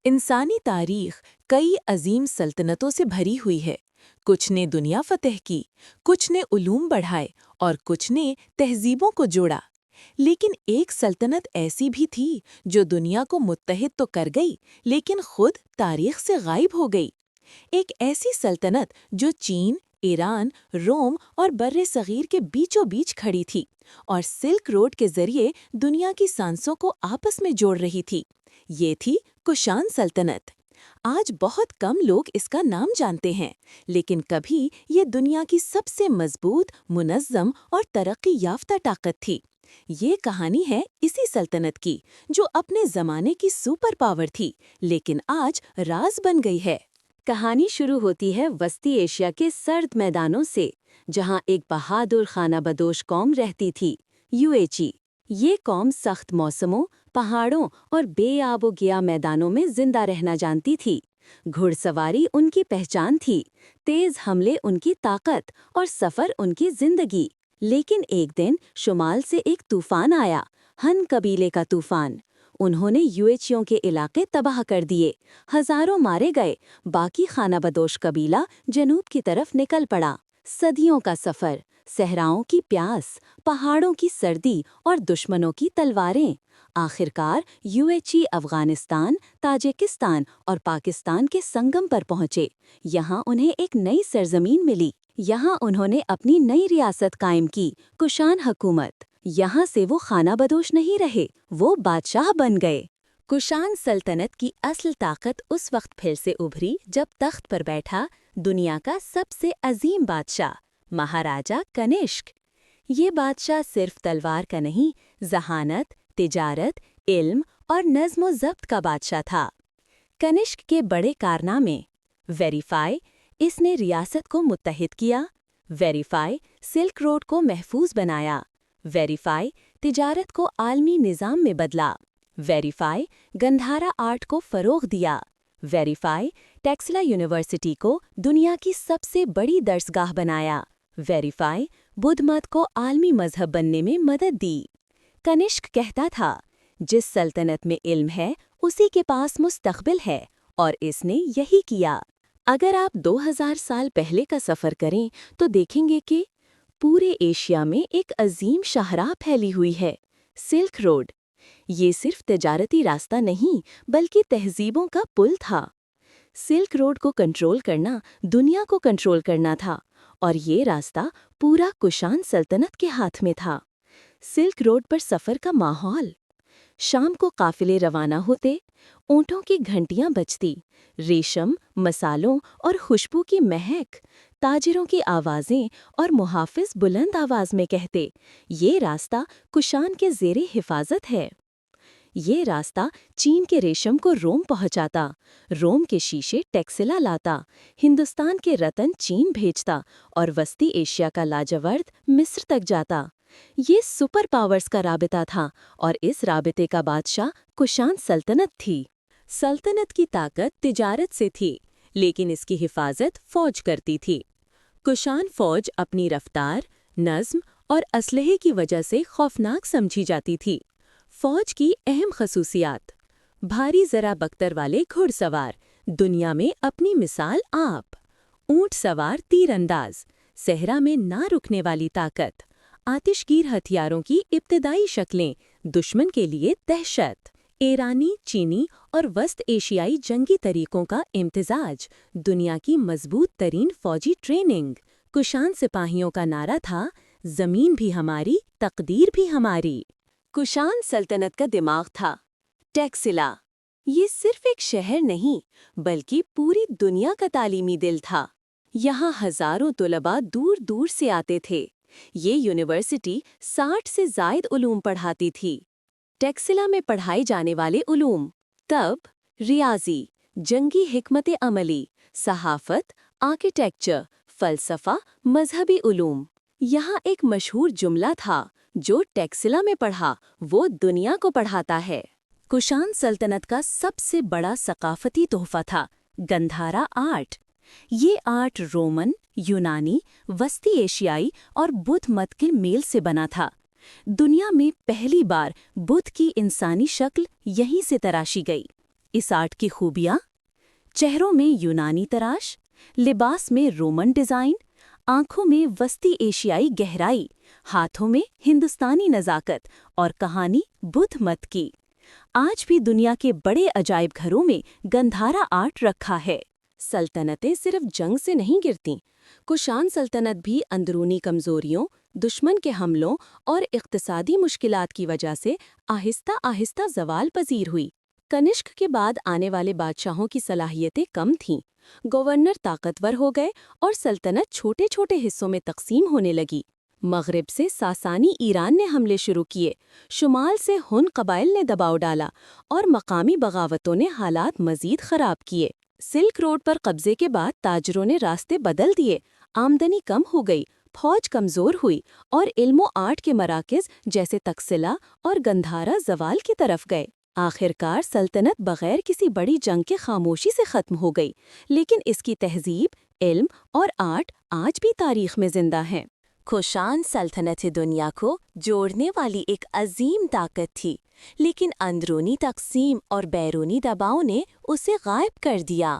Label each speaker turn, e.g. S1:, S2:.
S1: انسانی تاریخ کئی عظیم سلطنتوں سے بھری ہوئی ہے۔ کچھ نے دنیا فتح کی، کچھ نے علوم بڑھائے اور کچھ نے تہذیبوں کو جوڑا۔ لیکن ایک سلطنت ایسی بھی تھی جو دنیا کو متحد تو کر گئی لیکن خود تاریخ سے غائب ہو گئی۔ ایک ایسی سلطنت جو چین، ایران، روم اور بر صغیر کے بیچوں بیچ کھڑی تھی اور سلک روڈ کے ذریعے دنیا کی سانسوں کو آپس میں جوڑ رہی تھی۔ یہ تھی کوشان سلطنت۔ آج بہت کم لوگ اس کا نام جانتے ہیں، لیکن کبھی یہ دنیا کی سب سے مضبوط، منظم اور ترقی یافتہ طاقت تھی۔ یہ کہانی ہے اسی سلطنت کی جو اپنے زمانے کی سپر پاور تھی لیکن آج راز بن گئی ہے۔
S2: کہانی شروع ہوتی ہے وسطی ایشیا کے سرد میدانوں سے، جہاں ایک بہادر خانہ بدوش قوم رہتی تھی، یوئیچی۔ یہ قوم سخت موسموں، پہاڑوں اور بے آب و گیا میدانوں میں زندہ رہنا جانتی تھی۔ گھڑ سواری ان کی پہچان تھی، تیز حملے ان کی طاقت اور سفر ان کی زندگی۔ لیکن ایک دن شمال سے ایک طوفان آیا، ہن قبیلے کا طوفان۔ انہوں نے یوئیچیوں کے علاقے تباہ کر دیے، ہزاروں مارے گئے، باقی خانہ بدوش قبیلہ جنوب کی طرف نکل پڑا۔ صدیوں کا سفر، صحراؤں کی پیاس، پہاڑوں کی سردی اور دشمنوں کی تلواریں۔ آخرکار یوئیچی افغانستان، تاجکستان اور پاکستان کے سنگم پر پہنچے۔ یہاں انہیں ایک نئی سرزمین ملی۔ یہاں انہوں نے اپنی نئی ریاست قائم کی، کوشان حکومت۔ یہاں سے وہ خانہ بدوش نہیں رہے، وہ بادشاہ بن گئے۔ کوشان سلطنت کی اصل طاقت اس وقت پھر سے ابھری جب تخت پر بیٹھا دنیا کا سب سے عظیم بادشاہ، مہاراجا کنشک۔ یہ بادشاہ صرف تلوار کا نہیں، ذہانت، تجارت، علم اور نظم و ضبط کا بادشاہ تھا۔ کنشک کے بڑے کارنامے: ویریفائی، اس نے ریاست کو متحد کیا۔ ویریفائی، سلک روڈ کو محفوظ بنایا۔ ویریفائی، تجارت کو عالمی نظام میں بدلا۔ ویریفائی، گندھارا آرٹ کو فروغ دیا۔ ویریفائی، ٹیکسلا یونیورسٹی کو دنیا کی سب سے بڑی درسگاہ بنایا۔ ویریفائی، بدھ مت کو عالمی مذہب بننے میں مدد دی۔ کنشک کہتا تھا، جس سلطنت میں علم ہے اسی کے پاس مستقبل ہے، اور اس نے یہی کیا۔ اگر آپ 2000 سال پہلے کا سفر کریں تو دیکھیں گے کہ پورے ایشیا میں ایک عظیم شاہراہ پھیلی ہوئی ہے، سلک روڈ۔ یہ صرف تجارتی راستہ نہیں بلکہ تہذیبوں کا پل تھا۔ سلک روڈ کو کنٹرول کرنا دنیا کو کنٹرول کرنا تھا، اور یہ راستہ پورا کوشان سلطنت کے ہاتھ میں تھا۔ سلک روڈ پر سفر کا ماحول: شام کو قافلے روانہ ہوتے، اونٹوں کی گھنٹیاں بجتی، ریشم، مسالوں اور خوشبو کی مہک، تاجروں کی آوازیں اور محافظ بلند آواز میں کہتے، یہ راستہ کوشان کے زیر حفاظت ہے۔ یہ راستہ چین کے ریشم کو روم پہنچاتا، روم کے شیشے ٹیکسلا لاتا، ہندوستان کے رتن چین بھیجتا اور وسطی ایشیا کا لاجورد مصر تک جاتا۔ یہ سپر پاورز کا رابطہ تھا، اور اس رابطے کا بادشاہ کوشان سلطنت تھی۔ سلطنت کی طاقت تجارت سے تھی، لیکن اس کی حفاظت فوج کرتی تھی۔ کوشان فوج اپنی رفتار، نظم اور اسلحے کی وجہ سے خوفناک سمجھی جاتی تھی۔ فوج کی اہم خصوصیات: بھاری ذرا بختر والے گھڑ سوار، دنیا میں اپنی مثال آپ۔ اونٹ سوار تیر انداز، صحرا میں نہ رکنے والی طاقت۔ آتش گیر ہتھیاروں کی ابتدائی شکلیں، دشمن کے لیے دہشت۔ ایرانی، چینی اور وسط ایشیائی جنگی طریقوں کا امتزاج، دنیا کی مضبوط ترین فوجی ٹریننگ۔ کوشان سپاہیوں کا نعرہ تھا، زمین بھی ہماری، تقدیر بھی ہماری۔ کوشان سلطنت کا دماغ تھا ٹیکسلا۔ یہ صرف ایک شہر نہیں بلکہ پوری دنیا کا تعلیمی دل تھا۔ یہاں ہزاروں طلباء دور دور سے آتے تھے۔ یہ یونیورسٹی 60 سے زائد علوم پڑھاتی تھی۔ ٹیکسلا میں پڑھائے جانے والے علوم: طب، ریاضی، جنگی حکمت عملی، صحافت، آرکیٹیکچر، فلسفہ، مذہبی علوم۔ یہاں ایک مشہور جملہ تھا، جو ٹیکسلا میں پڑھا وہ دنیا کو پڑھاتا ہے۔ کوشان سلطنت کا سب سے بڑا ثقافتی تحفہ تھا گندھارا آرٹ۔ یہ آرٹ رومن، یونانی، وسطی ایشیائی اور بدھ مت کے میل سے بنا تھا۔ دنیا میں پہلی بار بدھ کی انسانی شکل یہیں سے تراشی گئی۔ اس آرٹ کی خوبیاں؟ چہروں میں یونانی تراش، لباس میں رومن ڈیزائن، آنکھوں میں وسطی ایشیائی گہرائی، ہاتھوں میں ہندوستانی نزاکت اور کہانی بدھ مت کی۔ آج بھی دنیا کے بڑے عجائب گھروں میں گندھارا آرٹ رکھا ہے۔ سلطنتیں صرف جنگ سے نہیں گرتیں۔ کوشان سلطنت بھی اندرونی کمزوریوں، دشمن کے حملوں اور اقتصادی مشکلات کی وجہ سے آہستہ آہستہ زوال پذیر ہوئی۔ کنشک کے بعد آنے والے بادشاہوں کی صلاحیتیں کم تھیں۔ گورنر طاقتور ہو گئے اور سلطنت چھوٹے چھوٹے حصوں میں تقسیم ہونے لگی۔ مغرب سے ساسانی ایران نے حملے شروع کیے، شمال سے ہن قبائل نے دباؤ ڈالا اور مقامی بغاوتوں نے حالات مزید خراب کیے۔ سلک روڈ پر قبضے کے بعد تاجروں نے راستے بدل دیے، آمدنی کم ہو گئی، فوج کمزور ہوئی اور علم و آرٹ کے مراکز جیسے تکسلا اور گندھارا زوال کی طرف گئے۔ آخرکار سلطنت بغیر کسی بڑی جنگ کے خاموشی سے ختم ہو گئی، لیکن اس کی تہذیب، علم اور آرٹ آج بھی تاریخ میں زندہ ہیں۔ کوشان سلطنت دنیا کو جوڑنے والی ایک عظیم طاقت تھی، لیکن اندرونی تقسیم اور بیرونی دباؤ نے اسے غائب کر دیا۔